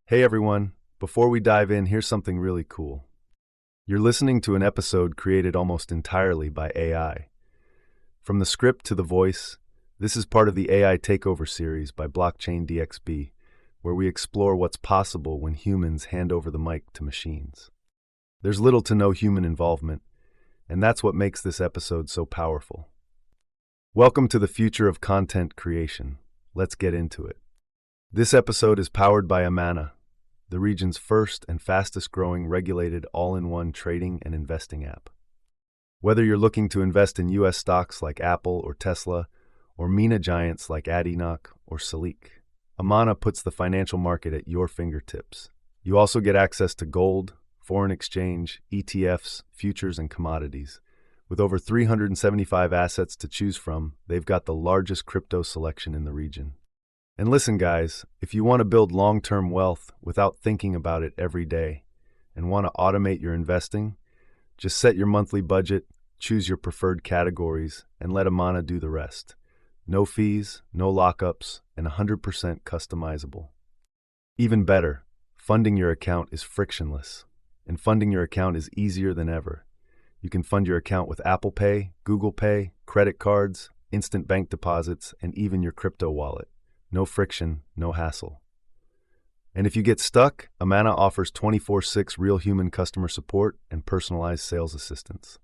Hey everyone, before we dive in, here's something really cool. You're listening to an episode created almost entirely by AI. From the script to the voice, this is part of the AI Takeover series by Blockchain DXB, where we explore what's possible when humans hand over the mic to machines. There's little to no human involvement, and that's what makes this episode so powerful. Welcome to the future of content creation. Let's get into it. This episode is powered by Amana, the region's first and fastest growing regulated all-in-one trading and investing app. Whether you're looking to invest in US stocks like Apple or Tesla, or MENA giants like Adinoc or Salik, Amana puts the financial market at your fingertips. You also get access to gold, foreign exchange, ETFs, futures, and commodities. With over 375 assets to choose from, they've got the largest crypto selection in the region. And listen, guys, if you want to build long-term wealth without thinking about it every day and want to automate your investing, just set your monthly budget, choose your preferred categories, and let Amana do the rest. No fees, no lockups, and 100% customizable. Even better, funding your account is frictionless, and funding your account is easier than ever. You can fund your account with Apple Pay, Google Pay, credit cards, instant bank deposits, and even your crypto wallet. No friction, no hassle. And if you get stuck, Amana offers 24/6 real human customer support and personalized sales assistance.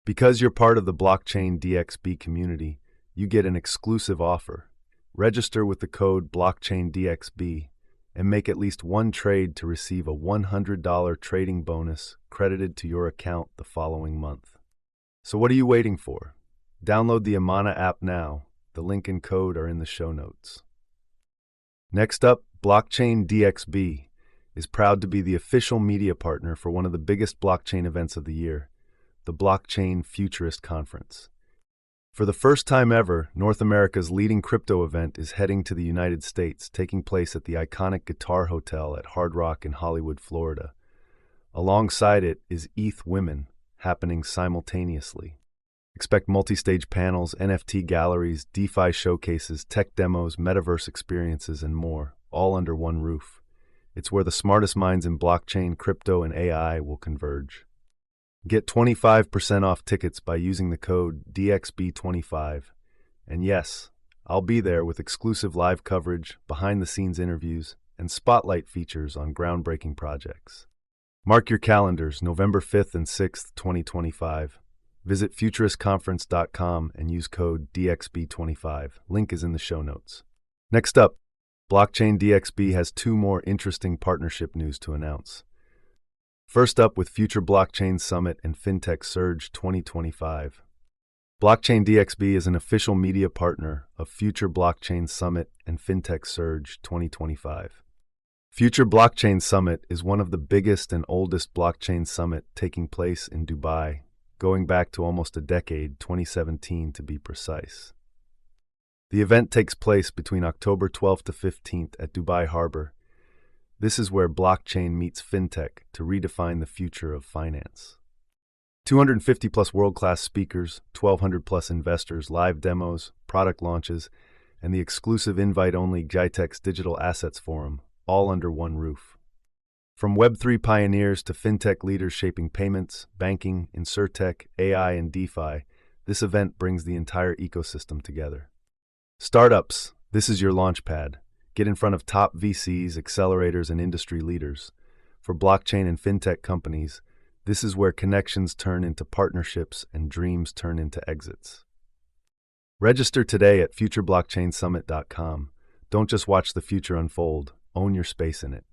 Because you're part of the Blockchain DXB community, you get an exclusive offer. Register with the code BlockchainDXB and make at least one trade to receive a $100 trading bonus credited to your account the following month. So what are you waiting for? Download the Amana app now. The link and code are in the show notes. Next up, Blockchain DXB is proud to be the official media partner for one of the biggest blockchain events of the year, the Blockchain Futurist Conference. For the first time ever, North America's leading crypto event is heading to the United States, taking place at the iconic Guitar Hotel at Hard Rock in Hollywood, Florida. Alongside it is ETH Women, happening simultaneously. Expect multi-stage panels, NFT galleries, DeFi showcases, tech demos, metaverse experiences, and more, all under one roof. It's where the smartest minds in blockchain, crypto, and AI will converge. Get 25% off tickets by using the code DXB25. And yes, I'll be there with exclusive live coverage, behind-the-scenes interviews, and spotlight features on groundbreaking projects. Mark your calendars, November 5th and 6th, 2025. Visit futuristconference.com and use code DXB25. Link is in the show notes. Next up, Blockchain DXB has two more interesting partnership news to announce. First up, with Future Blockchain Summit and Fintech Surge 2025. Blockchain DXB is an official media partner of Future Blockchain Summit and Fintech Surge 2025. Future Blockchain Summit is one of the biggest and oldest blockchain summit taking place in Dubai, going back to almost a decade, 2017 to be precise. The event takes place between October 12th to 15th at Dubai Harbour. This is where blockchain meets fintech to redefine the future of finance. 250 plus world-class speakers, 1,200 plus investors, live demos, product launches, and the exclusive invite-only GITEX Digital Assets Forum, all under one roof. From Web3 pioneers to fintech leaders shaping payments, banking, insurtech, AI, and DeFi, this event brings the entire ecosystem together. Startups, this is your launchpad. Get in front of top VCs, accelerators, and industry leaders. For blockchain and fintech companies, this is where connections turn into partnerships and dreams turn into exits. Register today at futureblockchainsummit.com. Don't just watch the future unfold, own your space in it.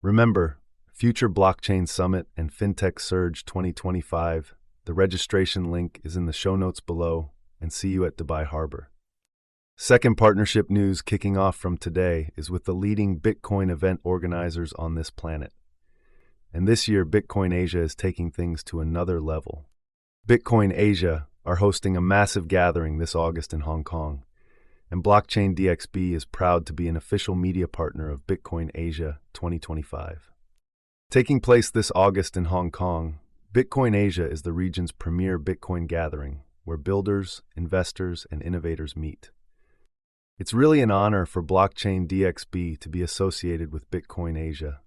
Remember, Future Blockchain Summit and Fintech Surge 2025. The registration link is in the show notes below, and see you at Dubai Harbour. Second partnership news kicking off from today is with the leading Bitcoin event organizers on this planet. And this year, Bitcoin Asia is taking things to another level. Bitcoin Asia are hosting a massive gathering this August in Hong Kong, and Blockchain DXB is proud to be an official media partner of Bitcoin Asia 2025. Taking place this August in Hong Kong, Bitcoin Asia is the region's premier Bitcoin gathering, where builders, investors, and innovators meet. It's really an honor for Blockchain DXB to be associated with Bitcoin Asia.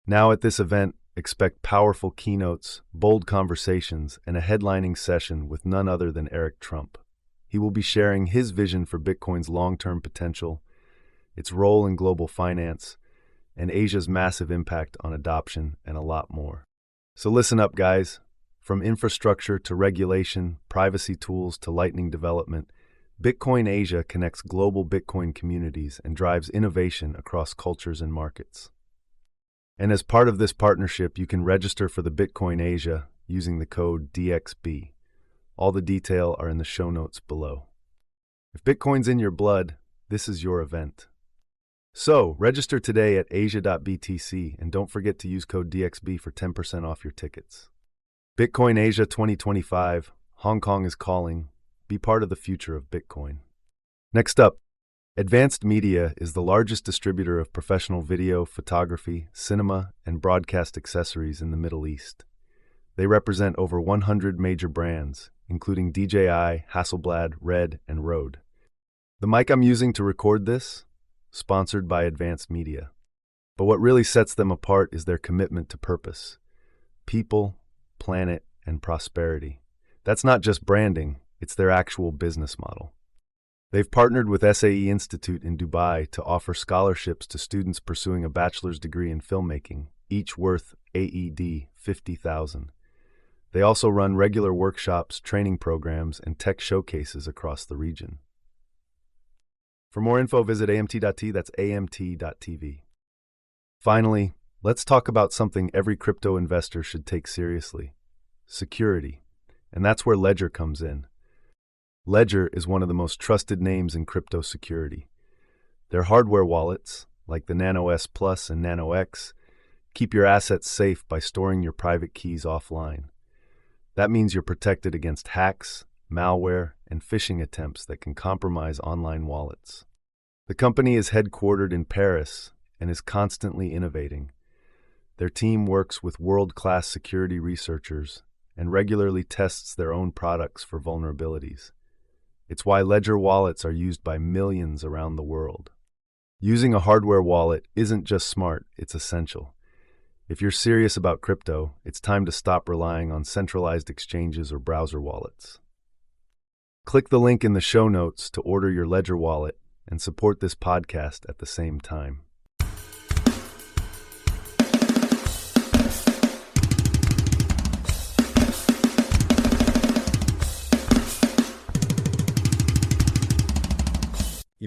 Now at this event, expect powerful keynotes, bold conversations, and a headlining session with none other than Eric Trump. He will be sharing his vision for Bitcoin's long-term potential, its role in global finance, and Asia's massive impact on adoption, and a lot more. So listen up, guys. From infrastructure to regulation, privacy tools to lightning development, Bitcoin Asia connects global Bitcoin communities and drives innovation across cultures and markets. And as part of this partnership, you can register for the Bitcoin Asia using the code DXB. All the details are in the show notes below. If Bitcoin's in your blood, this is your event. So, register today at asia.btc and don't forget to use code DXB for 10% off your tickets. Bitcoin Asia 2025, Hong Kong is calling. Be part of the future of Bitcoin. Next up, Advanced Media is the largest distributor of professional video, photography, cinema, and broadcast accessories in the Middle East. They represent over 100 major brands, including DJI, Hasselblad, Red, and Rode. The mic I'm using to record this? Sponsored by Advanced Media. But what really sets them apart is their commitment to purpose. People, planet, and prosperity. That's not just branding, it's their actual business model. They've partnered with SAE Institute in Dubai to offer scholarships to students pursuing a bachelor's degree in filmmaking, each worth AED 50,000. They also run regular workshops, training programs, and tech showcases across the region. For more info, visit amt.t, that's amt.tv. Finally, let's talk about something every crypto investor should take seriously: security. And that's where Ledger comes in. Ledger is one of the most trusted names in crypto security. Their hardware wallets, like the Nano S Plus and Nano X, keep your assets safe by storing your private keys offline. That means you're protected against hacks, malware, and phishing attempts that can compromise online wallets. The company is headquartered in Paris and is constantly innovating. Their team works with world-class security researchers and regularly tests their own products for vulnerabilities. It's why Ledger wallets are used by millions around the world. Using a hardware wallet isn't just smart, it's essential. If you're serious about crypto, it's time to stop relying on centralized exchanges or browser wallets. Click the link in the show notes to order your Ledger wallet and support this podcast at the same time.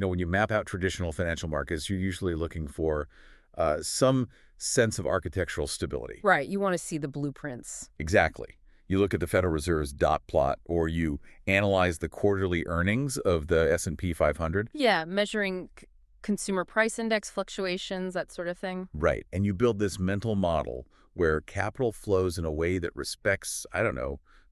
When you map out traditional financial markets, you're usually looking for some sense of architectural stability. Right. You want to see the blueprints. Exactly. You look at the Federal Reserve's dot plot, or you analyze the quarterly earnings of the S&P 500. Yeah, measuring consumer price index fluctuations, that sort of thing. Right. And you build this mental model where capital flows in a way that respects,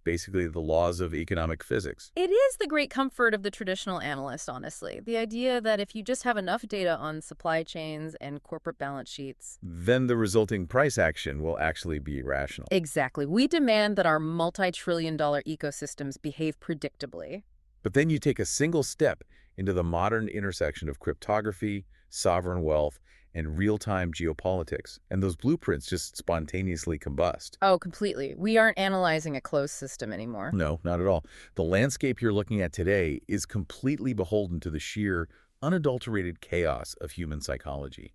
basically the laws of economic physics. It is the great comfort of the traditional analyst, honestly. The idea that if you just have enough data on supply chains and corporate balance sheets, then the resulting price action will actually be rational. Exactly. We demand that our multi-trillion-dollar ecosystems behave predictably. But then you take a single step into the modern intersection of cryptography, sovereign wealth, and real-time geopolitics, and those blueprints just spontaneously combust. Oh, completely. We aren't analyzing a closed system anymore. No, not at all. The landscape you're looking at today is completely beholden to the sheer, unadulterated chaos of human psychology.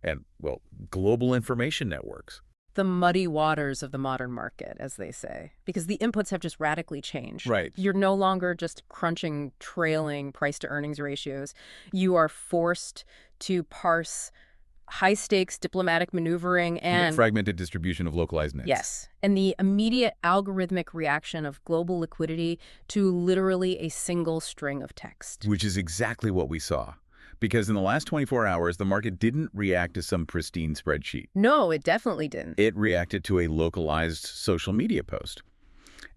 And, global information networks. The muddy waters of the modern market, as they say, because the inputs have just radically changed. Right. You're no longer just crunching trailing price-to-earnings ratios. You are forced to parse high-stakes diplomatic maneuvering and fragmented distribution of localized nets. Yes, and the immediate algorithmic reaction of global liquidity to literally a single string of text. Which is exactly what we saw. Because in the last 24 hours, the market didn't react to some pristine spreadsheet. No, it definitely didn't. It reacted to a localized social media post.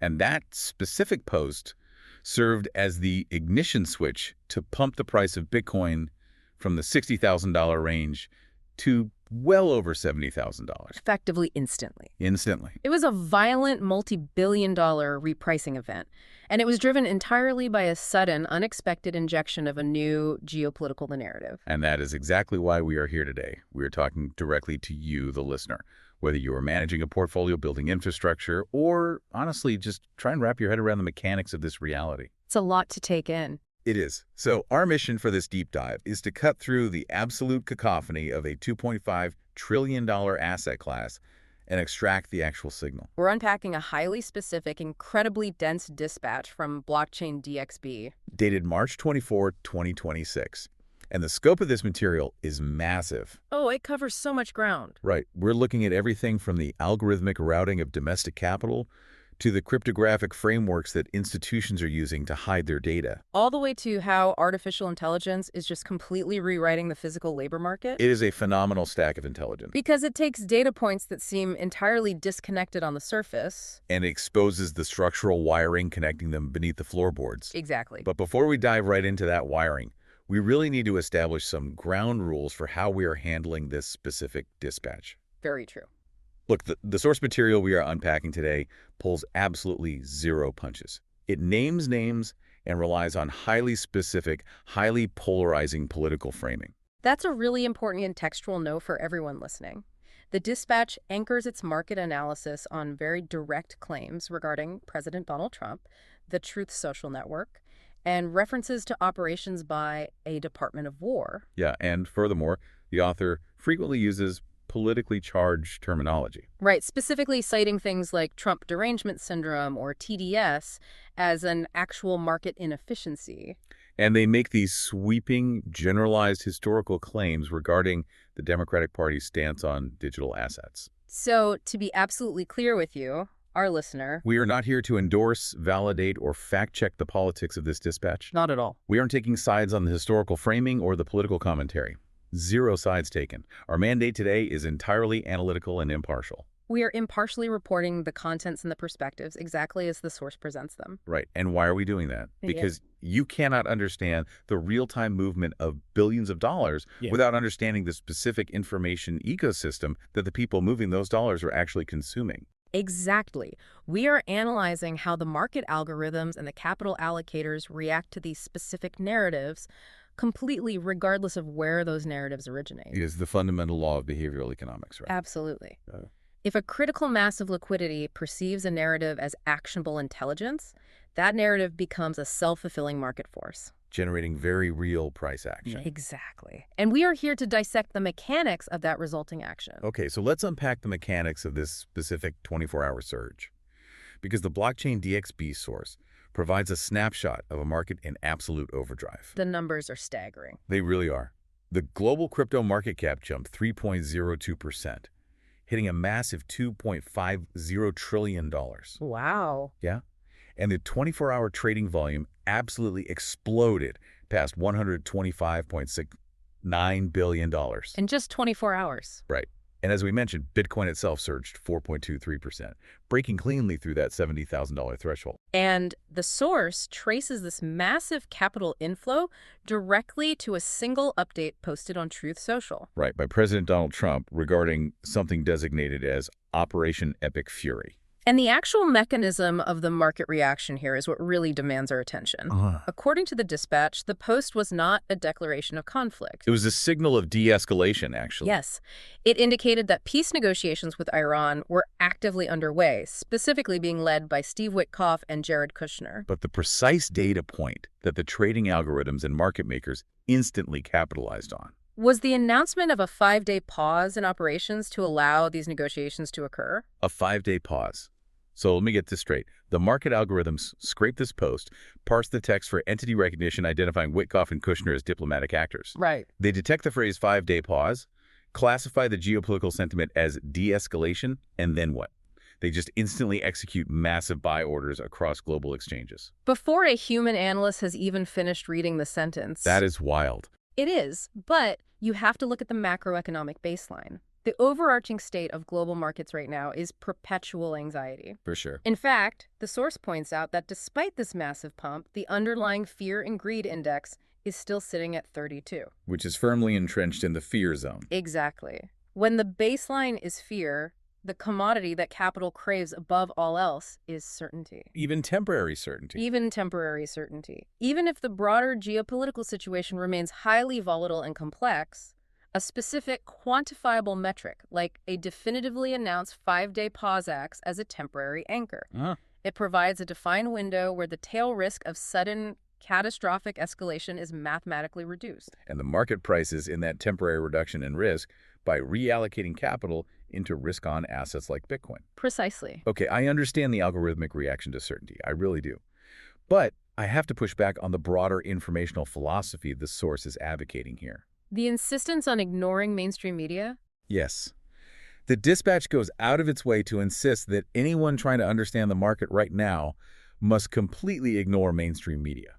And that specific post served as the ignition switch to pump the price of Bitcoin from the $60,000 range to well over $70,000. Effectively instantly. Instantly. It was a violent multi-billion-dollar repricing event, and it was driven entirely by a sudden, unexpected injection of a new geopolitical narrative. And that is exactly why we are here today. We are talking directly to you, the listener. Whether you are managing a portfolio, building infrastructure, or honestly, just try and wrap your head around the mechanics of this reality. It's a lot to take in. It is. So our mission for this deep dive is to cut through the absolute cacophony of a $2.5 trillion asset class and extract the actual signal. We're unpacking a highly specific, incredibly dense dispatch from blockchain DXB. Dated March 24, 2026. And the scope of this material is massive. Oh, it covers so much ground. Right. We're looking at everything from the algorithmic routing of domestic capital to the cryptographic frameworks that institutions are using to hide their data. All the way to how artificial intelligence is just completely rewriting the physical labor market. It is a phenomenal stack of intelligence. Because it takes data points that seem entirely disconnected on the surface. And exposes the structural wiring connecting them beneath the floorboards. Exactly. But before we dive right into that wiring, we really need to establish some ground rules for how we are handling this specific dispatch. Very true. Look, the source material we are unpacking today pulls absolutely zero punches. It names names and relies on highly specific, highly polarizing political framing. That's a really important and textual note for everyone listening. The dispatch anchors its market analysis on very direct claims regarding President Donald Trump, the Truth Social network, and references to operations by a Department of War. Yeah, and furthermore, the author frequently uses politically charged terminology. Right, specifically citing things like Trump derangement syndrome or TDS as an actual market inefficiency. And they make these sweeping, generalized historical claims regarding the Democratic Party's stance on digital assets. So, to be absolutely clear with you, our listener, we are not here to endorse, validate, or fact-check the politics of this dispatch. Not at all. We aren't taking sides on the historical framing or the political commentary. Zero sides taken. Our mandate today is entirely analytical and impartial. We are impartially reporting the contents and the perspectives exactly as the source presents them. Right. And why are we doing that? Because you cannot understand the real-time movement of billions of dollars without understanding the specific information ecosystem that the people moving those dollars are actually consuming. Exactly. We are analyzing how the market algorithms and the capital allocators react to these specific narratives completely regardless of where those narratives originate. It is the fundamental law of behavioral economics, right? Absolutely. If a critical mass of liquidity perceives a narrative as actionable intelligence, that narrative becomes a self-fulfilling market force. Generating very real price action. Exactly. And we are here to dissect the mechanics of that resulting action. Okay, so let's unpack the mechanics of this specific 24-hour surge. Because the blockchain DXB source provides a snapshot of a market in absolute overdrive. The numbers are staggering. They really are. The global crypto market cap jumped 3.02%, hitting a massive $2.50 trillion. Wow. Yeah. And the 24-hour trading volume absolutely exploded past $125.69 billion. In just 24 hours. Right. And as we mentioned, Bitcoin itself surged 4.23%, breaking cleanly through that $70,000 threshold. And the source traces this massive capital inflow directly to a single update posted on Truth Social. Right, by President Donald Trump regarding something designated as Operation Epic Fury. And the actual mechanism of the market reaction here is what really demands our attention. According to the dispatch, the post was not a declaration of conflict. It was a signal of de-escalation, actually. Yes. It indicated that peace negotiations with Iran were actively underway, specifically being led by Steve Witkoff and Jared Kushner. But the precise data point that the trading algorithms and market makers instantly capitalized on was the announcement of a 5-day pause in operations to allow these negotiations to occur. A 5-day pause. So let me get this straight. The market algorithms scraped this post, parsed the text for entity recognition, identifying Witkoff and Kushner as diplomatic actors. Right. They detect the phrase 5-day pause, classify the geopolitical sentiment as de-escalation, and then what? They just instantly execute massive buy orders across global exchanges. Before a human analyst has even finished reading the sentence. That is wild. It is, but you have to look at the macroeconomic baseline. The overarching state of global markets right now is perpetual anxiety. For sure. In fact, the source points out that despite this massive pump, the underlying fear and greed index is still sitting at 32. Which is firmly entrenched in the fear zone. Exactly. When the baseline is fear, the commodity that capital craves above all else is certainty. Even temporary certainty. Even temporary certainty. Even if the broader geopolitical situation remains highly volatile and complex, a specific quantifiable metric, like a definitively announced 5-day pause, acts as a temporary anchor. It provides a defined window where the tail risk of sudden catastrophic escalation is mathematically reduced. And the market prices in that temporary reduction in risk by reallocating capital into risk-on assets like Bitcoin. Precisely. Okay, I understand the algorithmic reaction to certainty. I really do. But I have to push back on the broader informational philosophy the source is advocating here. The insistence on ignoring mainstream media? Yes. The dispatch goes out of its way to insist that anyone trying to understand the market right now must completely ignore mainstream media.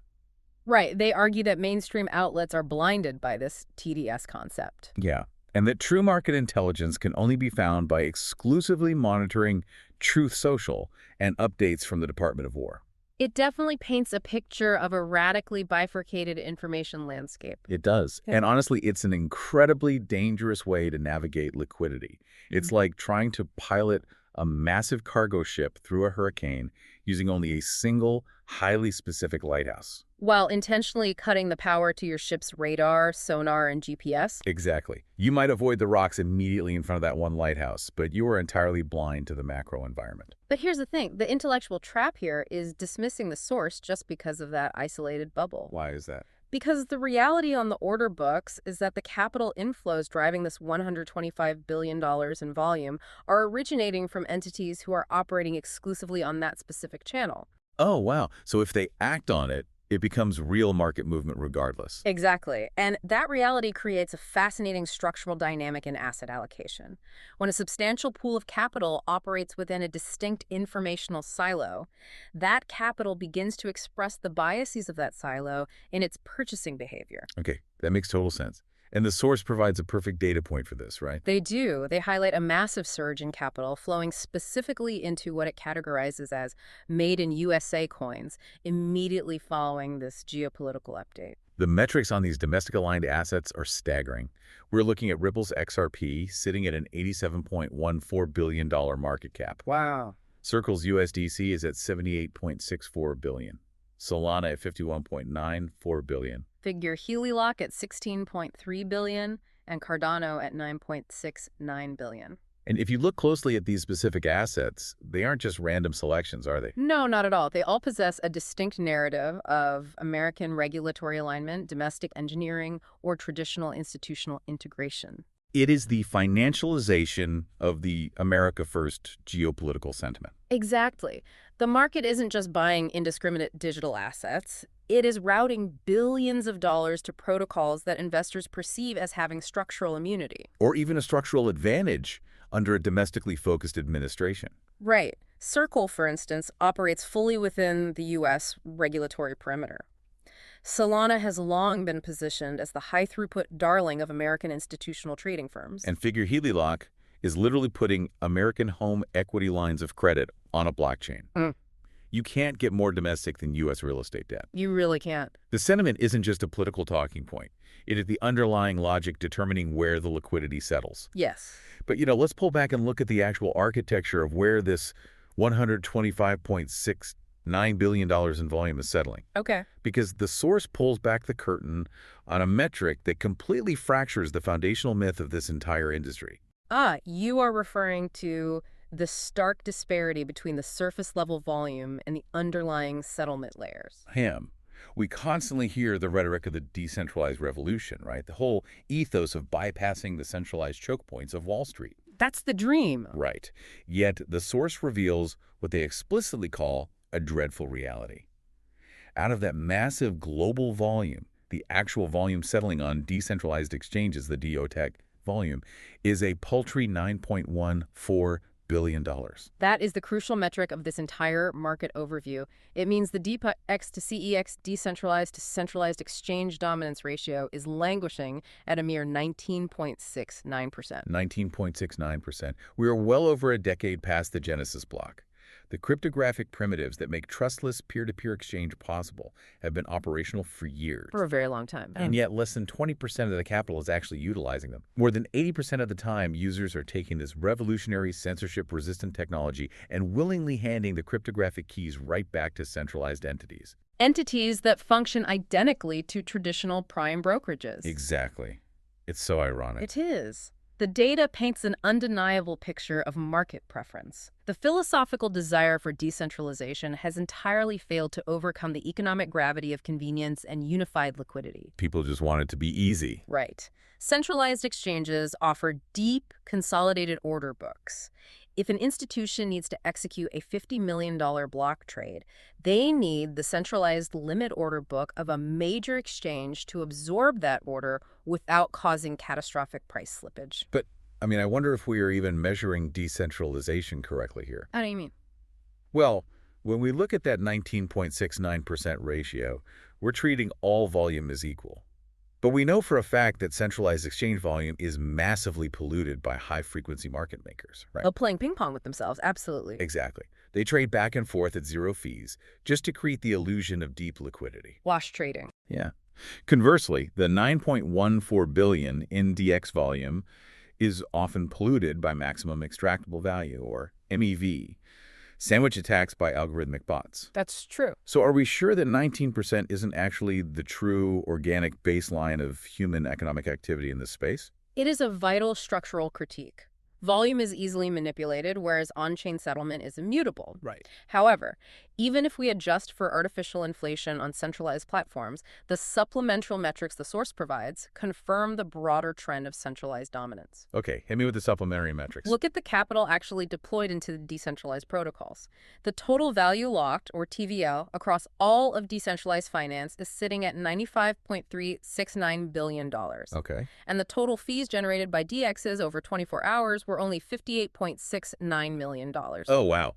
Right. They argue that mainstream outlets are blinded by this TDS concept. Yeah. And that true market intelligence can only be found by exclusively monitoring Truth Social and updates from the Department of War. It definitely paints a picture of a radically bifurcated information landscape. It does. Yeah. And honestly, it's an incredibly dangerous way to navigate liquidity. It's like trying to pilot a massive cargo ship through a hurricane using only a single, highly specific lighthouse. While intentionally cutting the power to your ship's radar, sonar, and GPS? Exactly. You might avoid the rocks immediately in front of that one lighthouse, but you are entirely blind to the macro environment. But here's the thing. The intellectual trap here is dismissing the source just because of that isolated bubble. Why is that? Because the reality on the order books is that the capital inflows driving this $125 billion in volume are originating from entities who are operating exclusively on that specific channel. Oh, wow. So if they act on it, it becomes real market movement regardless. Exactly. And that reality creates a fascinating structural dynamic in asset allocation. When a substantial pool of capital operates within a distinct informational silo, that capital begins to express the biases of that silo in its purchasing behavior. Okay, that makes total sense. And the source provides a perfect data point for this, right? They do. They highlight a massive surge in capital flowing specifically into what it categorizes as made in USA coins immediately following this geopolitical update. The metrics on these domestic-aligned assets are staggering. We're looking at Ripple's XRP sitting at an $87.14 billion market cap. Wow. Circle's USDC is at $78.64 billion. Solana at $51.94 billion. Figure HeliLock at $16.3 billion and Cardano at $9.69 billion. And if you look closely at these specific assets, they aren't just random selections, are they? No, not at all. They all possess a distinct narrative of American regulatory alignment, domestic engineering, or traditional institutional integration. It is the financialization of the America First geopolitical sentiment. Exactly. The market isn't just buying indiscriminate digital assets. It is routing billions of dollars to protocols that investors perceive as having structural immunity. Or even a structural advantage under a domestically focused administration. Right. Circle, for instance, operates fully within the U.S. regulatory perimeter. Solana has long been positioned as the high-throughput darling of American institutional trading firms. And Figure HeliLock is literally putting American home equity lines of credit on a blockchain. You can't get more domestic than U.S. real estate debt. You really can't. The sentiment isn't just a political talking point. It is the underlying logic determining where the liquidity settles. Yes. But, let's pull back and look at the actual architecture of where this $125.69 billion in volume is settling. Okay. Because the source pulls back the curtain on a metric that completely fractures the foundational myth of this entire industry. You are referring to the stark disparity between the surface-level volume and the underlying settlement layers. We constantly hear the rhetoric of the decentralized revolution, right? The whole ethos of bypassing the centralized choke points of Wall Street. That's the dream. Right. Yet the source reveals what they explicitly call a dreadful reality. Out of that massive global volume, the actual volume settling on decentralized exchanges, the DOTEC volume, is a paltry $9.14 billion. That is the crucial metric of this entire market overview. It means the DPEX to CEX decentralized to centralized exchange dominance ratio is languishing at a mere 19.69%. 19.69%. We are well over a decade past the Genesis block. The cryptographic primitives that make trustless peer-to-peer exchange possible have been operational for years. For a very long time. And yet less than 20% of the capital is actually utilizing them. More than 80% of the time, users are taking this revolutionary censorship-resistant technology and willingly handing the cryptographic keys right back to centralized entities. Entities that function identically to traditional prime brokerages. Exactly. It's so ironic. It is. The data paints an undeniable picture of market preference. The philosophical desire for decentralization has entirely failed to overcome the economic gravity of convenience and unified liquidity. People just want it to be easy. Right. Centralized exchanges offer deep, consolidated order books. If an institution needs to execute a $50 million block trade, they need the centralized limit order book of a major exchange to absorb that order without causing catastrophic price slippage. But, I wonder if we are even measuring decentralization correctly here. How do you mean? Well, when we look at that 19.69% ratio, we're treating all volume as equal. But we know for a fact that centralized exchange volume is massively polluted by high-frequency market makers, right? Oh, playing ping pong with themselves, absolutely. Exactly. They trade back and forth at zero fees just to create the illusion of deep liquidity. Wash trading. Yeah. Conversely, the 9.14 billion in DX volume is often polluted by maximum extractable value, or MEV, sandwich attacks by algorithmic bots. That's true. So are we sure that 19% isn't actually the true organic baseline of human economic activity in this space? It is a vital structural critique. Volume is easily manipulated, whereas on-chain settlement is immutable. Right. However, even if we adjust for artificial inflation on centralized platforms, the supplemental metrics the source provides confirm the broader trend of centralized dominance. Okay, hit me with the supplementary metrics. Look at the capital actually deployed into the decentralized protocols. The total value locked, or TVL, across all of decentralized finance is sitting at $95.369 billion. Okay. And the total fees generated by DXs over 24 hours were only $58.69 million. Oh, wow.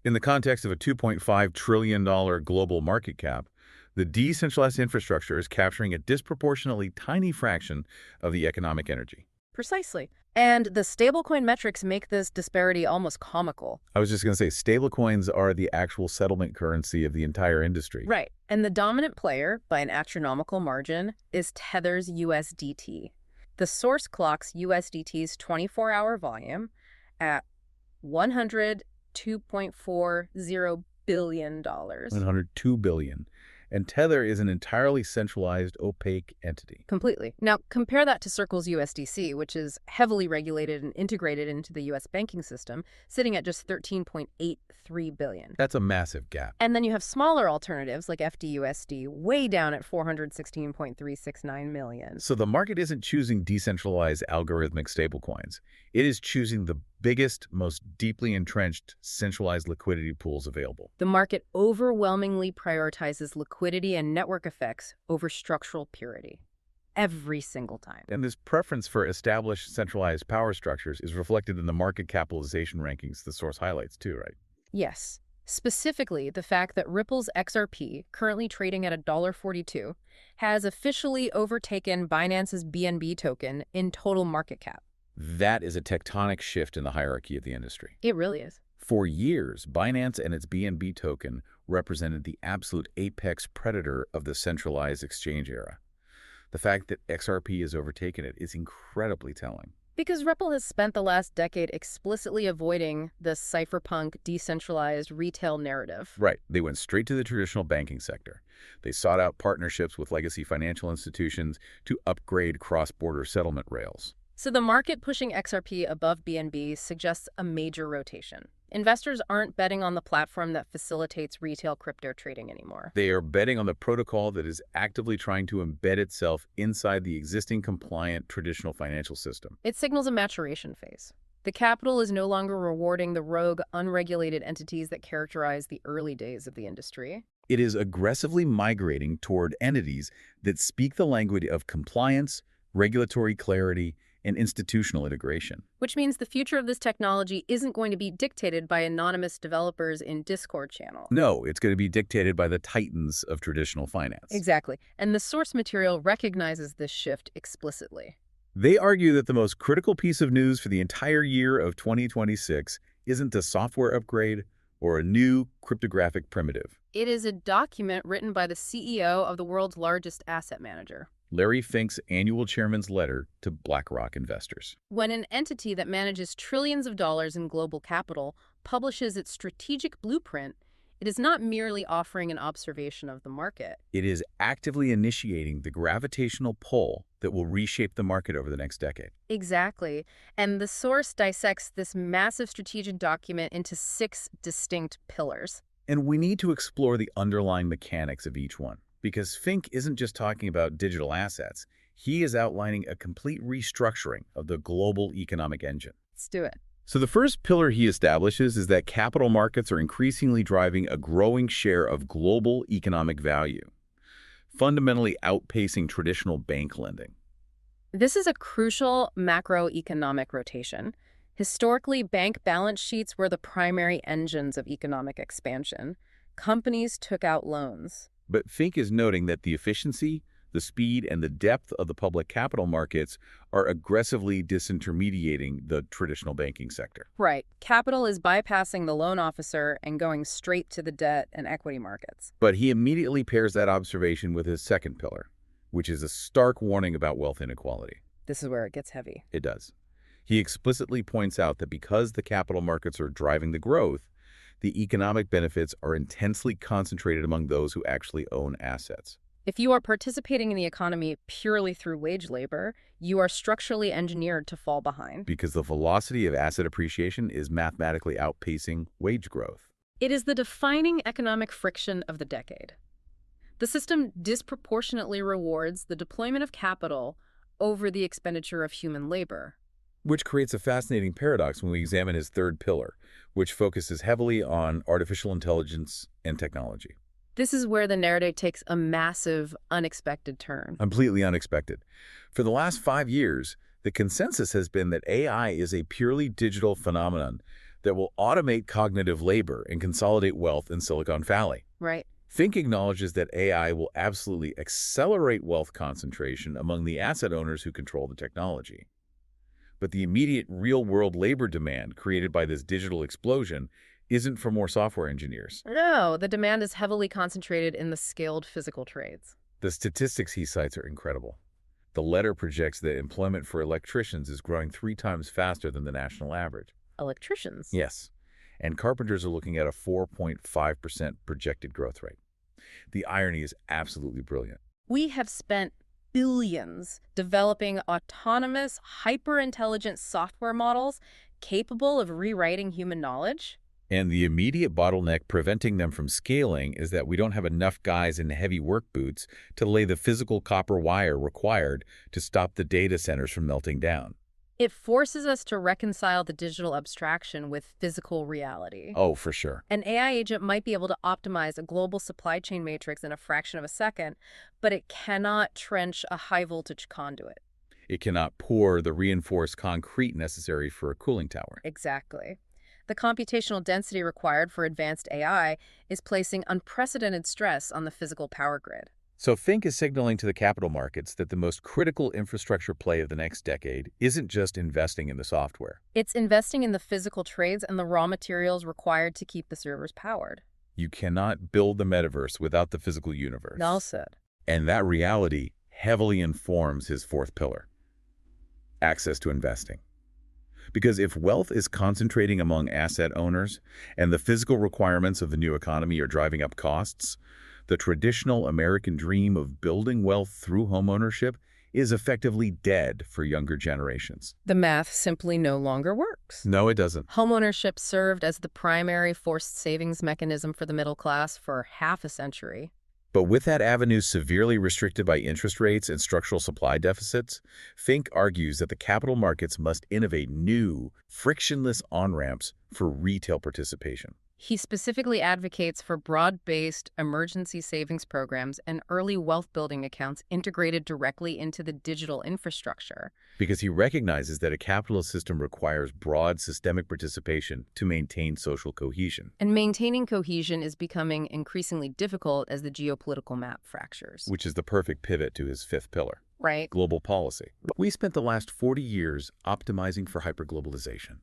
In the context of a $2.5 trillion global market cap, the decentralized infrastructure is capturing a disproportionately tiny fraction of the economic energy. Precisely. And the stablecoin metrics make this disparity almost comical. I was just going to say, stablecoins are the actual settlement currency of the entire industry. Right. And the dominant player, by an astronomical margin, is Tether's USDT. The source clocks USDT's 24-hour volume at $102.40 billion. $102 billion. And Tether is an entirely centralized, opaque entity. Completely. Now, compare that to Circle's USDC, which is heavily regulated and integrated into the U.S. banking system, sitting at just $13.83 billion. That's a massive gap. And then you have smaller alternatives like FDUSD, way down at $416.369 million. So the market isn't choosing decentralized algorithmic stablecoins. It is choosing the biggest, most deeply entrenched centralized liquidity pools available. The market overwhelmingly prioritizes liquidity and network effects over structural purity. Every single time. And this preference for established centralized power structures is reflected in the market capitalization rankings the source highlights too, right? Yes. Specifically, the fact that Ripple's XRP, currently trading at $1.42, has officially overtaken Binance's BNB token in total market cap. That is a tectonic shift in the hierarchy of the industry. It really is. For years, Binance and its BNB token represented the absolute apex predator of the centralized exchange era. The fact that XRP has overtaken it is incredibly telling. Because Ripple has spent the last decade explicitly avoiding the cypherpunk, decentralized retail narrative. Right. They went straight to the traditional banking sector. They sought out partnerships with legacy financial institutions to upgrade cross-border settlement rails. So the market pushing XRP above BNB suggests a major rotation. Investors aren't betting on the platform that facilitates retail crypto trading anymore. They are betting on the protocol that is actively trying to embed itself inside the existing compliant traditional financial system. It signals a maturation phase. The capital is no longer rewarding the rogue, unregulated entities that characterize the early days of the industry. It is aggressively migrating toward entities that speak the language of compliance, regulatory clarity, and institutional integration. Which means the future of this technology isn't going to be dictated by anonymous developers in Discord channels. No, it's going to be dictated by the titans of traditional finance. Exactly. And the source material recognizes this shift explicitly. They argue that the most critical piece of news for the entire year of 2026 isn't the software upgrade or a new cryptographic primitive. It is a document written by the CEO of the world's largest asset manager. Larry Fink's annual chairman's letter to BlackRock investors. When an entity that manages trillions of dollars in global capital publishes its strategic blueprint, it is not merely offering an observation of the market. It is actively initiating the gravitational pull that will reshape the market over the next decade. Exactly. And the source dissects this massive strategic document into 6 distinct pillars. And we need to explore the underlying mechanics of each one, because Fink isn't just talking about digital assets. He is outlining a complete restructuring of the global economic engine. Let's do it. So the first pillar he establishes is that capital markets are increasingly driving a growing share of global economic value, fundamentally outpacing traditional bank lending. This is a crucial macroeconomic rotation. Historically, bank balance sheets were the primary engines of economic expansion. Companies took out loans. But Fink is noting that the efficiency, the speed, and the depth of the public capital markets are aggressively disintermediating the traditional banking sector. Right. Capital is bypassing the loan officer and going straight to the debt and equity markets. But he immediately pairs that observation with his second pillar, which is a stark warning about wealth inequality. This is where it gets heavy. It does. He explicitly points out that because the capital markets are driving the growth, the economic benefits are intensely concentrated among those who actually own assets. If you are participating in the economy purely through wage labor, you are structurally engineered to fall behind. Because the velocity of asset appreciation is mathematically outpacing wage growth. It is the defining economic friction of the decade. The system disproportionately rewards the deployment of capital over the expenditure of human labor. Which creates a fascinating paradox when we examine his third pillar, which focuses heavily on artificial intelligence and technology. This is where the narrative takes a massive, unexpected turn. Completely unexpected. For the last 5 years, the consensus has been that AI is a purely digital phenomenon that will automate cognitive labor and consolidate wealth in Silicon Valley. Right. Fink acknowledges that AI will absolutely accelerate wealth concentration among the asset owners who control the technology. But the immediate real-world labor demand created by this digital explosion isn't for more software engineers. No, the demand is heavily concentrated in the scaled physical trades. The statistics he cites are incredible. The letter projects that employment for electricians is growing 3 times faster than the national average. Electricians? Yes, and carpenters are looking at a 4.5% projected growth rate. The irony is absolutely brilliant. We have spent billions developing autonomous, hyper-intelligent software models capable of rewriting human knowledge. And the immediate bottleneck preventing them from scaling is that we don't have enough guys in heavy work boots to lay the physical copper wire required to stop the data centers from melting down. It forces us to reconcile the digital abstraction with physical reality. Oh, for sure. An AI agent might be able to optimize a global supply chain matrix in a fraction of a second, but it cannot trench a high-voltage conduit. It cannot pour the reinforced concrete necessary for a cooling tower. Exactly. The computational density required for advanced AI is placing unprecedented stress on the physical power grid. So Fink is signaling to the capital markets that the most critical infrastructure play of the next decade isn't just investing in the software. It's investing in the physical trades and the raw materials required to keep the servers powered. You cannot build the metaverse without the physical universe. Well said. And that reality heavily informs his fourth pillar, access to investing. Because if wealth is concentrating among asset owners and the physical requirements of the new economy are driving up costs, the traditional American dream of building wealth through homeownership is effectively dead for younger generations. The math simply no longer works. No, it doesn't. Homeownership served as the primary forced savings mechanism for the middle class for half a century. But with that avenue severely restricted by interest rates and structural supply deficits, Fink argues that the capital markets must innovate new, frictionless on-ramps for retail participation. He specifically advocates for broad-based emergency savings programs and early wealth-building accounts integrated directly into the digital infrastructure. Because he recognizes that a capitalist system requires broad systemic participation to maintain social cohesion. And maintaining cohesion is becoming increasingly difficult as the geopolitical map fractures. Which is the perfect pivot to his fifth pillar. Right. Global policy. We spent the last 40 years optimizing for hyperglobalization.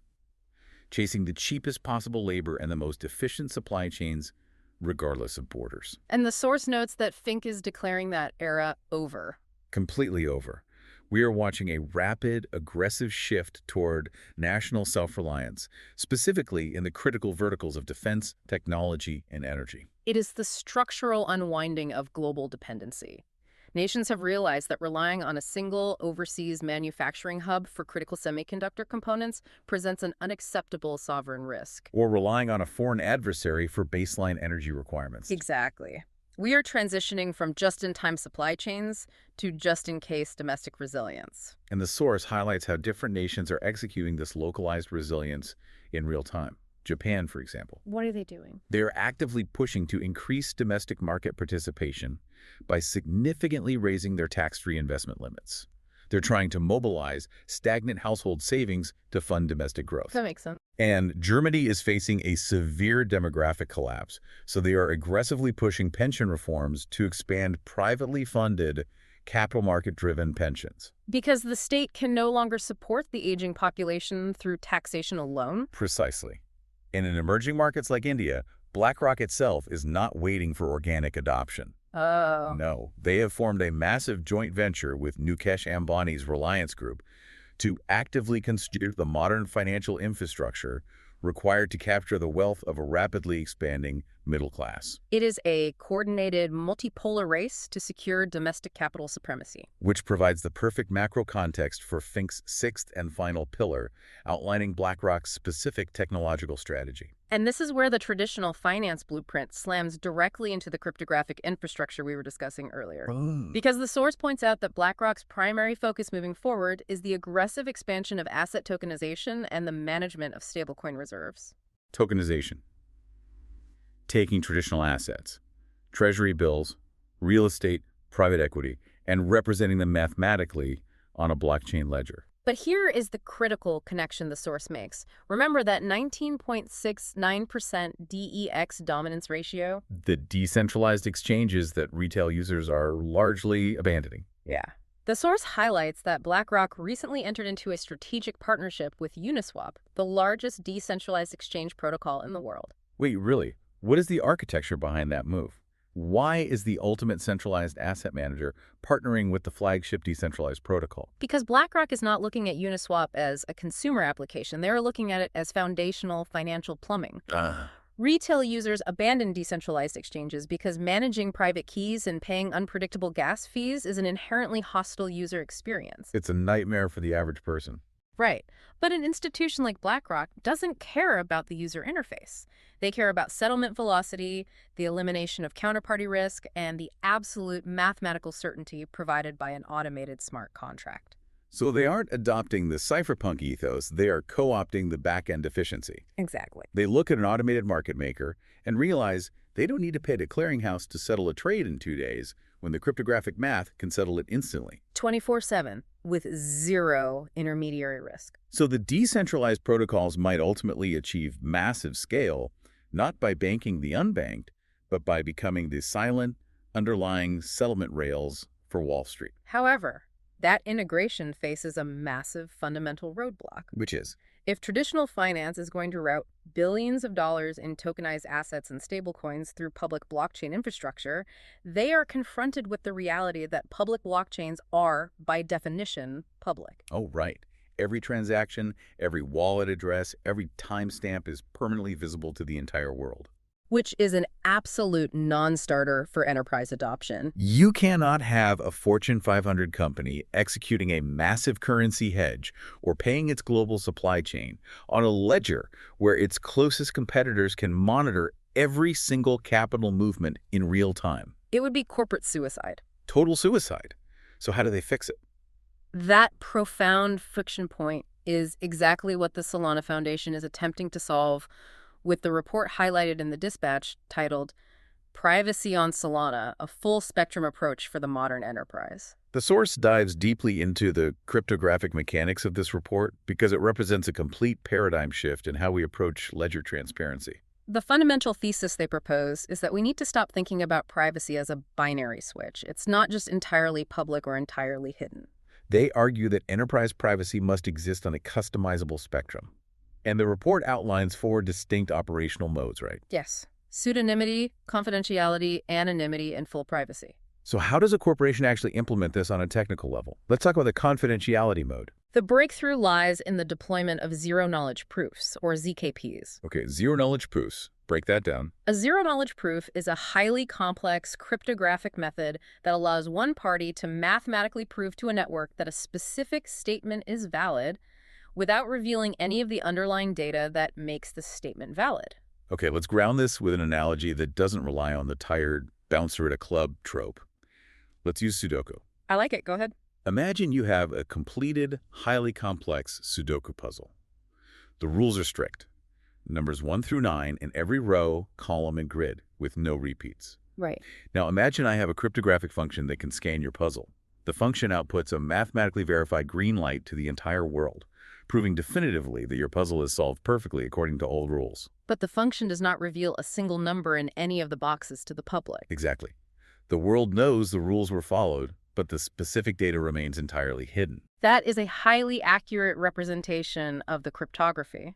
chasing the cheapest possible labor and the most efficient supply chains, regardless of borders. And the source notes that Fink is declaring that era over. Completely over. We are watching a rapid, aggressive shift toward national self-reliance, specifically in the critical verticals of defense, technology, and energy. It is the structural unwinding of global dependency. Nations have realized that relying on a single overseas manufacturing hub for critical semiconductor components presents an unacceptable sovereign risk. Or relying on a foreign adversary for baseline energy requirements. Exactly. We are transitioning from just-in-time supply chains to just-in-case domestic resilience. And the source highlights how different nations are executing this localized resilience in real time. Japan, for example. What are they doing? They are actively pushing to increase domestic market participation by significantly raising their tax-free investment limits. They're trying to mobilize stagnant household savings to fund domestic growth. That makes sense. And Germany is facing a severe demographic collapse, so they are aggressively pushing pension reforms to expand privately funded, capital market-driven pensions. Because the state can no longer support the aging population through taxation alone? Precisely. And in emerging markets like India, BlackRock itself is not waiting for organic adoption. Oh. No, they have formed a massive joint venture with Mukesh Ambani's Reliance Group to actively construct the modern financial infrastructure required to capture the wealth of a rapidly expanding middle class. It is a coordinated, multipolar race to secure domestic capital supremacy. Which provides the perfect macro context for Fink's sixth and final pillar, outlining BlackRock's specific technological strategy. And this is where the traditional finance blueprint slams directly into the cryptographic infrastructure we were discussing earlier. Because the source points out that BlackRock's primary focus moving forward is the aggressive expansion of asset tokenization and the management of stablecoin reserves. Tokenization. Taking traditional assets, treasury bills, real estate, private equity, and representing them mathematically on a blockchain ledger. But here is the critical connection the source makes. Remember that 19.69% DEX dominance ratio? The decentralized exchanges that retail users are largely abandoning. Yeah. The source highlights that BlackRock recently entered into a strategic partnership with Uniswap, the largest decentralized exchange protocol in the world. Wait, really? What is the architecture behind that move? Why is the ultimate centralized asset manager partnering with the flagship decentralized protocol? Because BlackRock is not looking at Uniswap as a consumer application. They're looking at it as foundational financial plumbing. Retail users abandon decentralized exchanges because managing private keys and paying unpredictable gas fees is an inherently hostile user experience. It's a nightmare for the average person. Right. But an institution like BlackRock doesn't care about the user interface. They care about settlement velocity, the elimination of counterparty risk, and the absolute mathematical certainty provided by an automated smart contract. So they aren't adopting the cypherpunk ethos, they are co-opting the back-end efficiency. Exactly. They look at an automated market maker and realize they don't need to pay the clearinghouse to settle a trade in 2 days when the cryptographic math can settle it instantly. 24/7 with zero intermediary risk. So the decentralized protocols might ultimately achieve massive scale, not by banking the unbanked, but by becoming the silent, underlying settlement rails for Wall Street. However, that integration faces a massive fundamental roadblock. Which is? If traditional finance is going to route billions of dollars in tokenized assets and stablecoins through public blockchain infrastructure, they are confronted with the reality that public blockchains are, by definition, public. Oh, right. Every transaction, every wallet address, every timestamp is permanently visible to the entire world. Which is an absolute non-starter for enterprise adoption. You cannot have a Fortune 500 company executing a massive currency hedge or paying its global supply chain on a ledger where its closest competitors can monitor every single capital movement in real time. It would be corporate suicide. Total suicide. So how do they fix it? That profound friction point is exactly what the Solana Foundation is attempting to solve with the report highlighted in the dispatch titled Privacy on Solana, a full spectrum approach for the modern enterprise. The source dives deeply into the cryptographic mechanics of this report because it represents a complete paradigm shift in how we approach ledger transparency. The fundamental thesis they propose is that we need to stop thinking about privacy as a binary switch. It's not just entirely public or entirely hidden. They argue that enterprise privacy must exist on a customizable spectrum. And the report outlines 4 distinct operational modes, right? Yes. Pseudonymity, confidentiality, anonymity, and full privacy. So how does a corporation actually implement this on a technical level? Let's talk about the confidentiality mode. The breakthrough lies in the deployment of zero-knowledge proofs, or ZKPs. Okay, zero-knowledge proofs. Break that down. A zero-knowledge proof is a highly complex cryptographic method that allows one party to mathematically prove to a network that a specific statement is valid without revealing any of the underlying data that makes the statement valid. Okay, let's ground this with an analogy that doesn't rely on the tired bouncer at a club trope. Let's use Sudoku. I like it. Go ahead. Imagine you have a completed, highly complex Sudoku puzzle. The rules are strict. Numbers 1 through 9 in every row, column, and grid, with no repeats. Right. Now imagine I have a cryptographic function that can scan your puzzle. The function outputs a mathematically verified green light to the entire world, proving definitively that your puzzle is solved perfectly according to all rules. But the function does not reveal a single number in any of the boxes to the public. Exactly. The world knows the rules were followed, but the specific data remains entirely hidden. That is a highly accurate representation of the cryptography.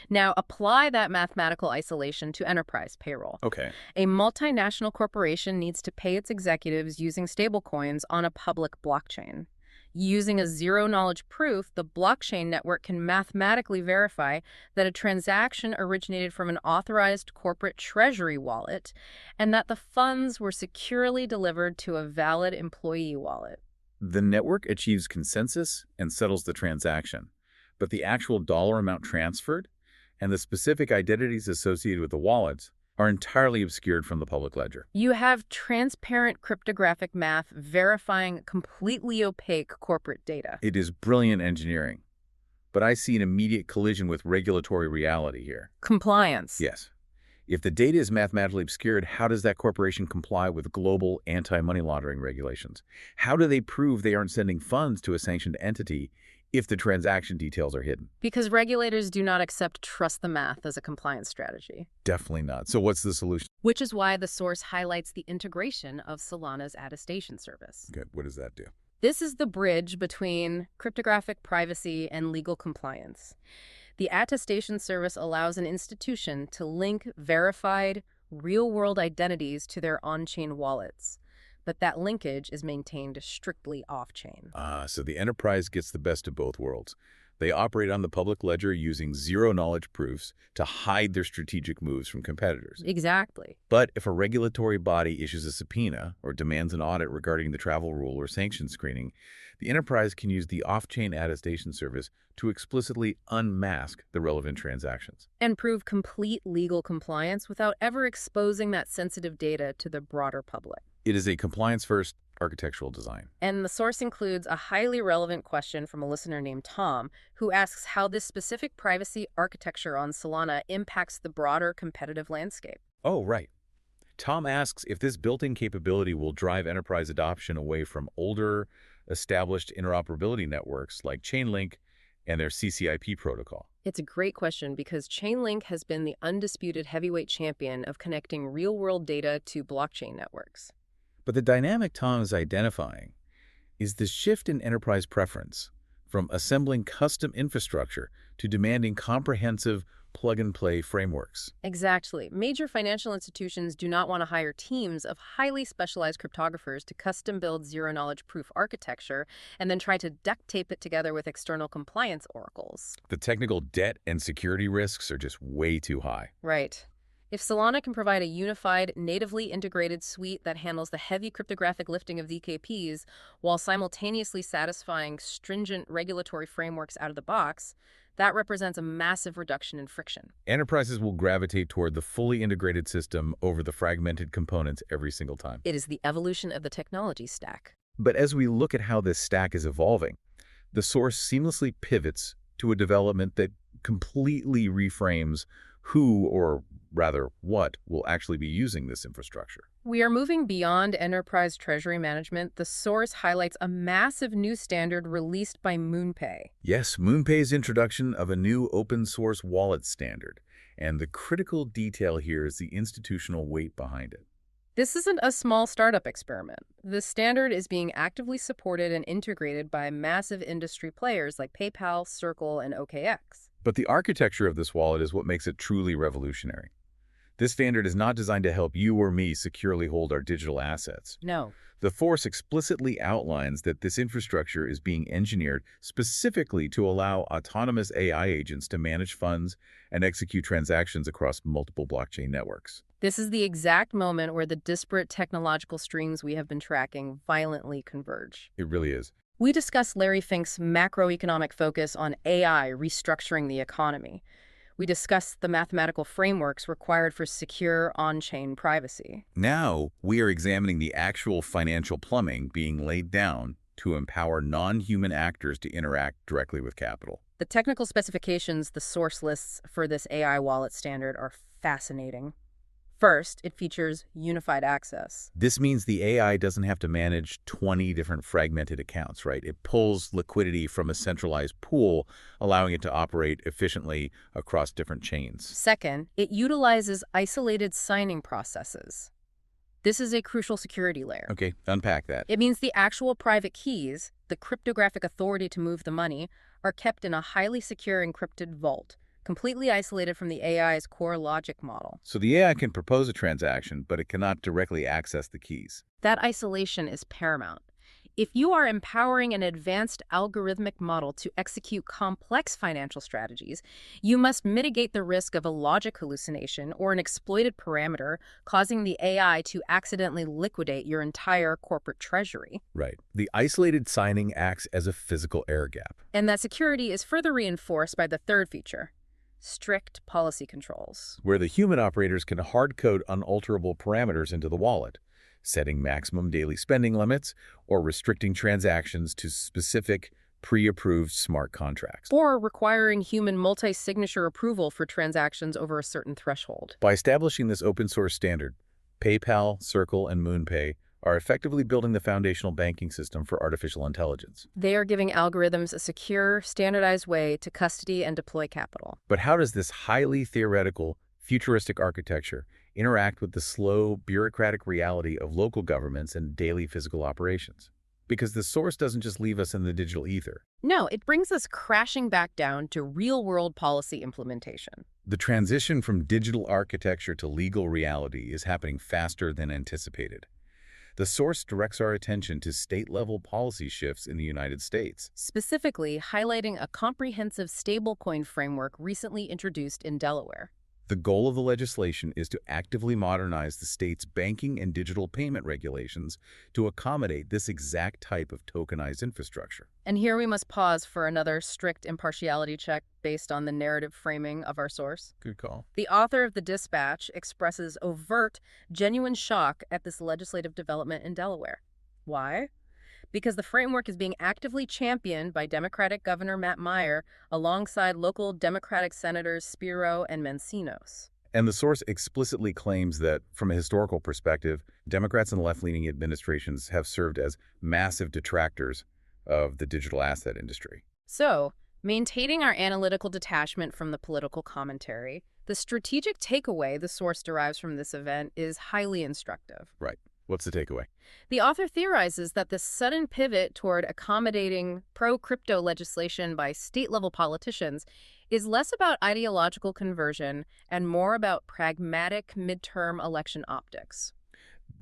Now, apply that mathematical isolation to enterprise payroll. Okay. A multinational corporation needs to pay its executives using stablecoins on a public blockchain. Using a zero-knowledge proof, the blockchain network can mathematically verify that a transaction originated from an authorized corporate treasury wallet and that the funds were securely delivered to a valid employee wallet. The network achieves consensus and settles the transaction, but the actual dollar amount transferred and the specific identities associated with the wallets are entirely obscured from the public ledger. You have transparent cryptographic math verifying completely opaque corporate data. It is brilliant engineering, but I see an immediate collision with regulatory reality here. Compliance. Yes. If the data is mathematically obscured, how does that corporation comply with global anti-money laundering regulations? How do they prove they aren't sending funds to a sanctioned entity if the transaction details are hidden? Because regulators do not accept trust the math as a compliance strategy. Definitely not. So what's the solution? Which is why the source highlights the integration of Solana's attestation service. Okay, what does that do? This is the bridge between cryptographic privacy and legal compliance. The attestation service allows an institution to link verified, real-world identities to their on-chain wallets. But that linkage is maintained strictly off-chain. So the enterprise gets the best of both worlds. They operate on the public ledger using zero-knowledge proofs to hide their strategic moves from competitors. Exactly. But if a regulatory body issues a subpoena or demands an audit regarding the travel rule or sanction screening, the enterprise can use the off-chain attestation service to explicitly unmask the relevant transactions. And prove complete legal compliance without ever exposing that sensitive data to the broader public. It is a compliance-first architectural design. And the source includes a highly relevant question from a listener named Tom, who asks how this specific privacy architecture on Solana impacts the broader competitive landscape. Oh, right. Tom asks if this built-in capability will drive enterprise adoption away from older, established interoperability networks like Chainlink and their CCIP protocol. It's a great question because Chainlink has been the undisputed heavyweight champion of connecting real-world data to blockchain networks. But the dynamic Tom is identifying is the shift in enterprise preference from assembling custom infrastructure to demanding comprehensive plug-and-play frameworks. Exactly. Major financial institutions do not want to hire teams of highly specialized cryptographers to custom-build zero-knowledge proof architecture and then try to duct tape it together with external compliance oracles. The technical debt and security risks are just way too high. Right. If Solana can provide a unified, natively integrated suite that handles the heavy cryptographic lifting of ZKPs while simultaneously satisfying stringent regulatory frameworks out of the box, that represents a massive reduction in friction. Enterprises will gravitate toward the fully integrated system over the fragmented components every single time. It is the evolution of the technology stack. But as we look at how this stack is evolving, the source seamlessly pivots to a development that completely reframes who, or rather what, will actually be using this infrastructure. We are moving beyond enterprise treasury management. The source highlights a massive new standard released by MoonPay. Yes, MoonPay's introduction of a new open-source wallet standard. And the critical detail here is the institutional weight behind it. This isn't a small startup experiment. The standard is being actively supported and integrated by massive industry players like PayPal, Circle, and OKX. But the architecture of this wallet is what makes it truly revolutionary. This standard is not designed to help you or me securely hold our digital assets. No. The force explicitly outlines that this infrastructure is being engineered specifically to allow autonomous AI agents to manage funds and execute transactions across multiple blockchain networks. This is the exact moment where the disparate technological streams we have been tracking violently converge. It really is. We discussed Larry Fink's macroeconomic focus on AI restructuring the economy. We discussed the mathematical frameworks required for secure on-chain privacy. Now, we are examining the actual financial plumbing being laid down to empower non-human actors to interact directly with capital. The technical specifications, the source lists for this AI wallet standard are fascinating. First, it features unified access. This means the AI doesn't have to manage 20 different fragmented accounts, right? It pulls liquidity from a centralized pool, allowing it to operate efficiently across different chains. Second, it utilizes isolated signing processes. This is a crucial security layer. Okay, unpack that. It means the actual private keys, the cryptographic authority to move the money, are kept in a highly secure encrypted vault, completely isolated from the AI's core logic model. So the AI can propose a transaction, but it cannot directly access the keys. That isolation is paramount. If you are empowering an advanced algorithmic model to execute complex financial strategies, you must mitigate the risk of a logic hallucination or an exploited parameter, causing the AI to accidentally liquidate your entire corporate treasury. Right. The isolated signing acts as a physical air gap. And that security is further reinforced by the third feature: strict policy controls, where the human operators can hard-code unalterable parameters into the wallet, setting maximum daily spending limits or restricting transactions to specific pre-approved smart contracts. or requiring human multi-signature approval for transactions over a certain threshold. By establishing this open-source standard, PayPal, Circle, and MoonPay are effectively building the foundational banking system for artificial intelligence. They are giving algorithms a secure, standardized way to custody and deploy capital. But how does this highly theoretical, futuristic architecture interact with the slow, bureaucratic reality of local governments and daily physical operations? Because the source doesn't just leave us in the digital ether. No, it brings us crashing back down to real-world policy implementation. The transition from digital architecture to legal reality is happening faster than anticipated. The source directs our attention to state-level policy shifts in the United States. Specifically, highlighting a comprehensive stablecoin framework recently introduced in Delaware. The goal of the legislation is to actively modernize the state's banking and digital payment regulations to accommodate this exact type of tokenized infrastructure. And here we must pause for another strict impartiality check based on the narrative framing of our source. Good call. The author of the dispatch expresses overt, genuine shock at this legislative development in Delaware. Why? Because the framework is being actively championed by Democratic Governor Matt Meyer alongside local Democratic Senators Spiro and Mencinos. And the source explicitly claims that, from a historical perspective, Democrats and left-leaning administrations have served as massive detractors of the digital asset industry. So, maintaining our analytical detachment from the political commentary, the strategic takeaway the source derives from this event is highly instructive. Right. What's the takeaway? The author theorizes that this sudden pivot toward accommodating pro-crypto legislation by state-level politicians is less about ideological conversion and more about pragmatic midterm election optics.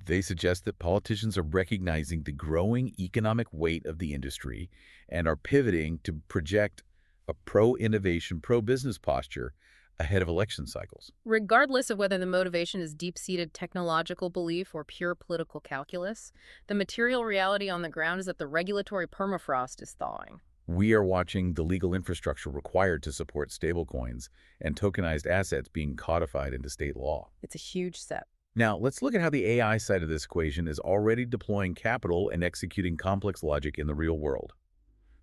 They suggest that politicians are recognizing the growing economic weight of the industry and are pivoting to project a pro-innovation, pro-business posture ahead of election cycles. Regardless of whether the motivation is deep-seated technological belief or pure political calculus, the material reality on the ground is that the regulatory permafrost is thawing. We are watching the legal infrastructure required to support stablecoins and tokenized assets being codified into state law. It's a huge step. Now, let's look at how the AI side of this equation is already deploying capital and executing complex logic in the real world.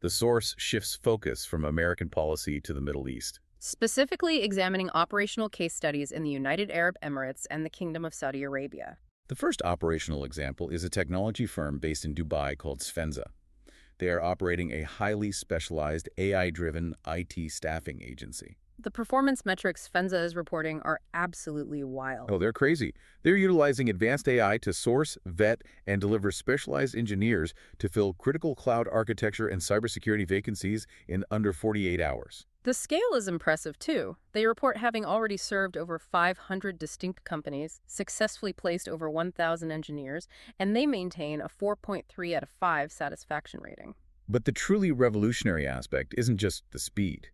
The source shifts focus from American policy to the Middle East, specifically examining operational case studies in the United Arab Emirates and the Kingdom of Saudi Arabia. The first operational example is a technology firm based in Dubai called Svenza. They are operating a highly specialized AI-driven IT staffing agency. The performance metrics Fenza is reporting are absolutely wild. Oh, they're crazy. They're utilizing advanced AI to source, vet, and deliver specialized engineers to fill critical cloud architecture and cybersecurity vacancies in under 48 hours. The scale is impressive, too. They report having already served over 500 distinct companies, successfully placed over 1,000 engineers, and they maintain a 4.3 out of 5 satisfaction rating. But the truly revolutionary aspect isn't just the speed.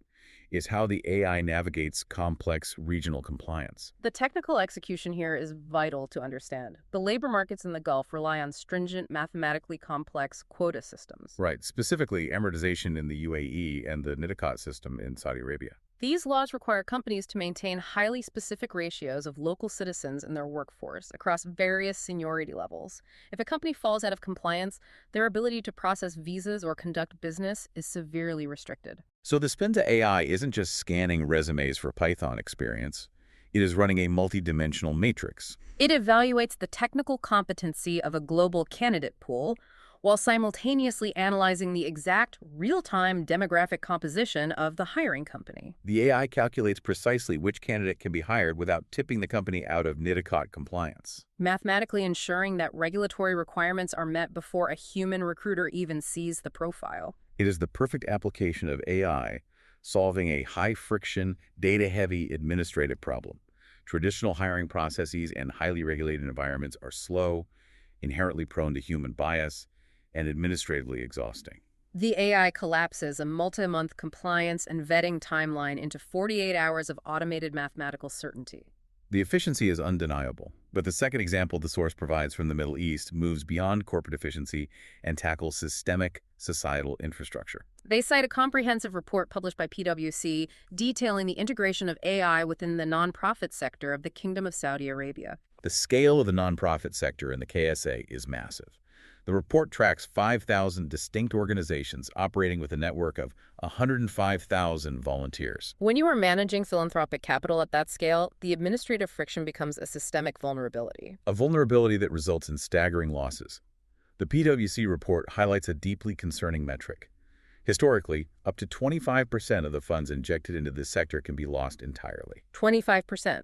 It's how the AI navigates complex regional compliance. The technical execution here is vital to understand. The labor markets in the Gulf rely on stringent, mathematically complex quota systems. Right, specifically amortization in the UAE and the NITICOT system in Saudi Arabia. These laws require companies to maintain highly specific ratios of local citizens in their workforce across various seniority levels. If a company falls out of compliance, their ability to process visas or conduct business is severely restricted. So the Fenza AI isn't just scanning resumes for Python experience. It is running a multidimensional matrix. It evaluates the technical competency of a global candidate pool while simultaneously analyzing the exact real-time demographic composition of the hiring company. The AI calculates precisely which candidate can be hired without tipping the company out of NITICOT compliance. Mathematically ensuring that regulatory requirements are met before a human recruiter even sees the profile. It is the perfect application of AI solving a high-friction, data-heavy administrative problem. Traditional hiring processes and highly regulated environments are slow, inherently prone to human bias, and administratively exhausting. The AI collapses a multi-month compliance and vetting timeline into 48 hours of automated mathematical certainty. The efficiency is undeniable, but the second example the source provides from the Middle East moves beyond corporate efficiency and tackles systemic societal infrastructure. They cite a comprehensive report published by PwC detailing the integration of AI within the nonprofit sector of the Kingdom of Saudi Arabia. The scale of the nonprofit sector in the KSA is massive. The report tracks 5,000 distinct organizations operating with a network of 105,000 volunteers. When you are managing philanthropic capital at that scale, the administrative friction becomes a systemic vulnerability. A vulnerability that results in staggering losses. The PwC report highlights a deeply concerning metric. Historically, up to 25% of the funds injected into this sector can be lost entirely. 25%.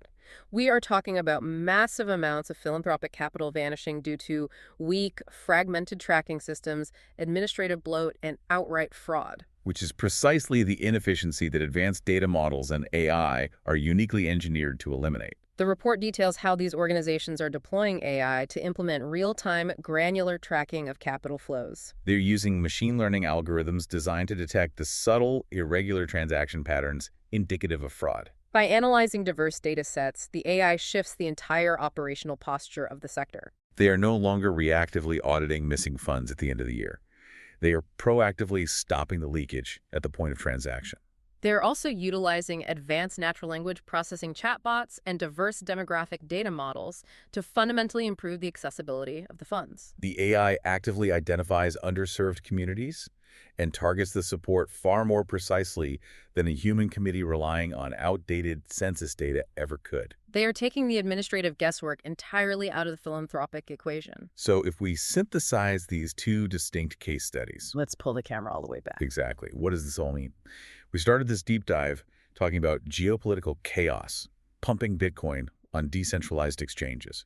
We are talking about massive amounts of philanthropic capital vanishing due to weak, fragmented tracking systems, administrative bloat, and outright fraud. Which is precisely the inefficiency that advanced data models and AI are uniquely engineered to eliminate. The report details how these organizations are deploying AI to implement real-time, granular tracking of capital flows. They're using machine learning algorithms designed to detect the subtle, irregular transaction patterns indicative of fraud. By analyzing diverse data sets, the AI shifts the entire operational posture of the sector. They are no longer reactively auditing missing funds at the end of the year. They are proactively stopping the leakage at the point of transaction. They're also utilizing advanced natural language processing chatbots and diverse demographic data models to fundamentally improve the accessibility of the funds. The AI actively identifies underserved communities and targets the support far more precisely than a human committee relying on outdated census data ever could. They are taking the administrative guesswork entirely out of the philanthropic equation. So if we synthesize these two distinct case studies... Let's pull the camera all the way back. Exactly. What does this all mean? We started this deep dive talking about geopolitical chaos, pumping Bitcoin on decentralized exchanges.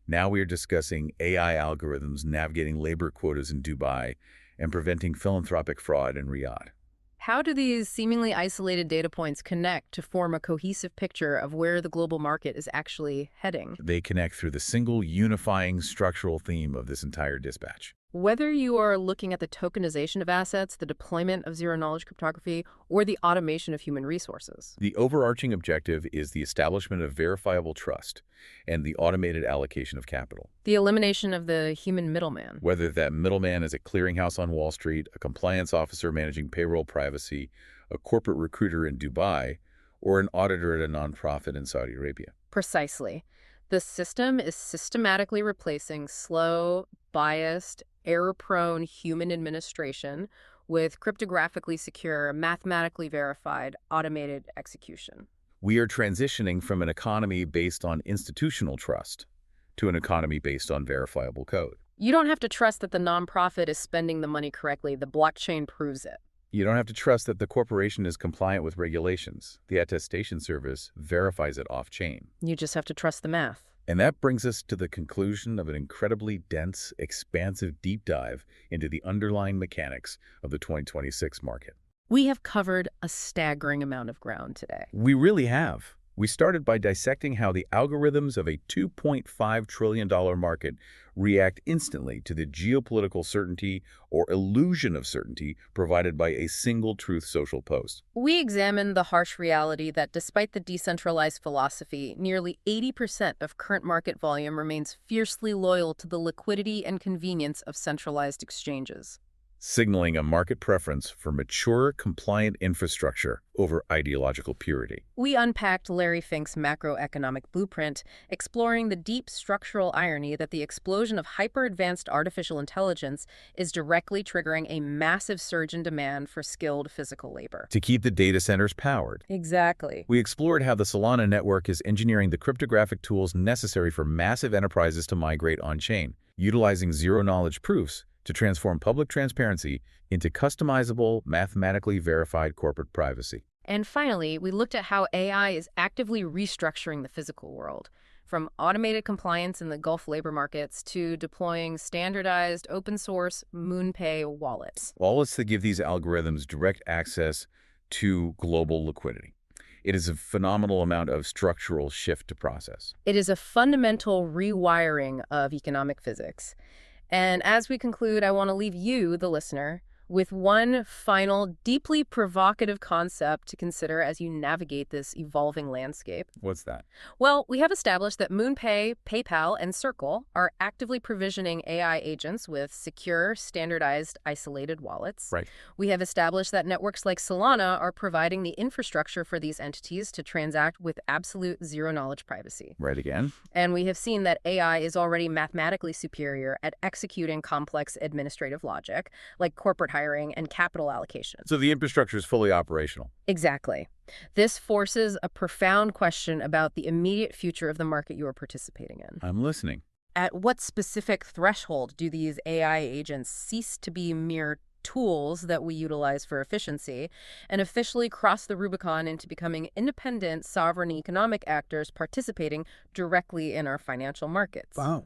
Now we are discussing AI algorithms navigating labor quotas in Dubai and preventing philanthropic fraud in Riyadh. How do these seemingly isolated data points connect to form a cohesive picture of where the global market is actually heading? They connect through the single unifying structural theme of this entire dispatch. Whether you are looking at the tokenization of assets, the deployment of zero-knowledge cryptography, or the automation of human resources. The overarching objective is the establishment of verifiable trust and the automated allocation of capital. The elimination of the human middleman. Whether that middleman is a clearinghouse on Wall Street, a compliance officer managing payroll privacy, a corporate recruiter in Dubai, or an auditor at a nonprofit in Saudi Arabia. Precisely. The system is systematically replacing slow, biased, error-prone human administration with cryptographically secure, mathematically verified, automated execution. We are transitioning from an economy based on institutional trust to an economy based on verifiable code. You don't have to trust that the nonprofit is spending the money correctly. The blockchain proves it. You don't have to trust that the corporation is compliant with regulations. The attestation service verifies it off-chain. You just have to trust the math. And that brings us to the conclusion of an incredibly dense, expansive deep dive into the underlying mechanics of the 2026 market. We have covered a staggering amount of ground today. We really have. We started by dissecting how the algorithms of a $2.5 trillion market react instantly to the geopolitical certainty or illusion of certainty provided by a single truth social post. We examined the harsh reality that despite the decentralized philosophy, nearly 80% of current market volume remains fiercely loyal to the liquidity and convenience of centralized exchanges, Signaling a market preference for mature, compliant infrastructure over ideological purity. We unpacked Larry Fink's macroeconomic blueprint, exploring the deep structural irony that the explosion of hyper-advanced artificial intelligence is directly triggering a massive surge in demand for skilled physical labor. To keep the data centers powered. Exactly. We explored how the Solana network is engineering the cryptographic tools necessary for massive enterprises to migrate on-chain, utilizing zero-knowledge proofs to transform public transparency into customizable, mathematically verified corporate privacy. And finally, we looked at how AI is actively restructuring the physical world, from automated compliance in the Gulf labor markets to deploying standardized open-source MoonPay wallets. Wallets that give these algorithms direct access to global liquidity. It is a phenomenal amount of structural shift to process. It is a fundamental rewiring of economic physics. And as we conclude, I want to leave you, the listener, with one final, deeply provocative concept to consider as you navigate this evolving landscape. What's that? Well, we have established that MoonPay, PayPal, and Circle are actively provisioning AI agents with secure, standardized, isolated wallets. Right. We have established that networks like Solana are providing the infrastructure for these entities to transact with absolute zero-knowledge privacy. Right again. And we have seen that AI is already mathematically superior at executing complex administrative logic, like corporate hiring and capital allocation. So the infrastructure is fully operational. Exactly. This forces a profound question about the immediate future of the market you are participating in. I'm listening. At what specific threshold do these AI agents cease to be mere tools that we utilize for efficiency and officially cross the Rubicon into becoming independent, sovereign economic actors participating directly in our financial markets? Wow.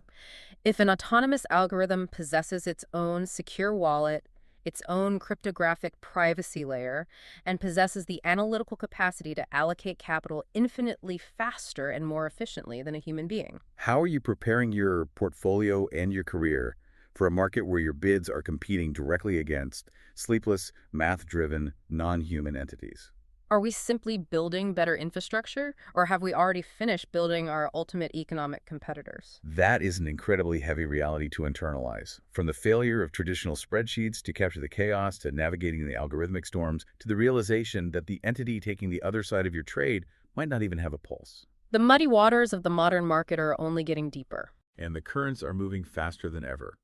If an autonomous algorithm possesses its own secure wallet, its own cryptographic privacy layer, and possesses the analytical capacity to allocate capital infinitely faster and more efficiently than a human being. How are you preparing your portfolio and your career for a market where your bids are competing directly against sleepless, math-driven, non-human entities? Are we simply building better infrastructure, or have we already finished building our ultimate economic competitors? That is an incredibly heavy reality to internalize. From the failure of traditional spreadsheets to capture the chaos to navigating the algorithmic storms to the realization that the entity taking the other side of your trade might not even have a pulse. The muddy waters of the modern market are only getting deeper. And the currents are moving faster than ever.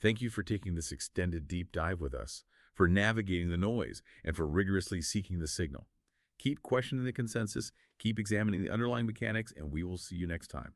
Thank you for taking this extended deep dive with us, for navigating the noise, and for rigorously seeking the signal. Keep questioning the consensus, keep examining the underlying mechanics, and we will see you next time.